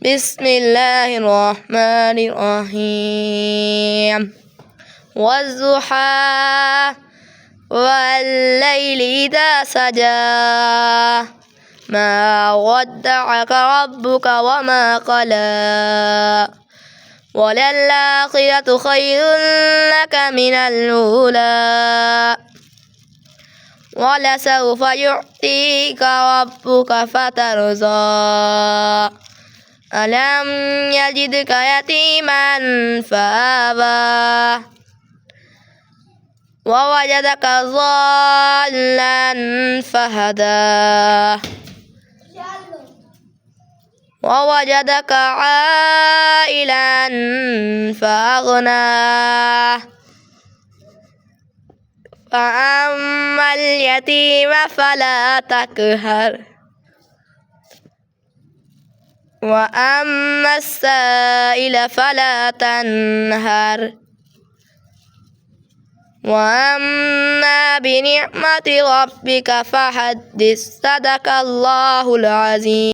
بسم الله الرحمن الرحيم والضحى والليل إذا سجى ما ودعك ربك وما قلى وللآخرة خير لك من الأولى ولسوف يعطيك ربك فترضى ألم يجدك يتيما فآوى ووجدك ضالا فهدى ووجدك عائلا فأغنى فأما اليتيم فلا تقهر وأما السائل فلا تنهر وأما بنعمة ربك فحدث صدق الله العظيم.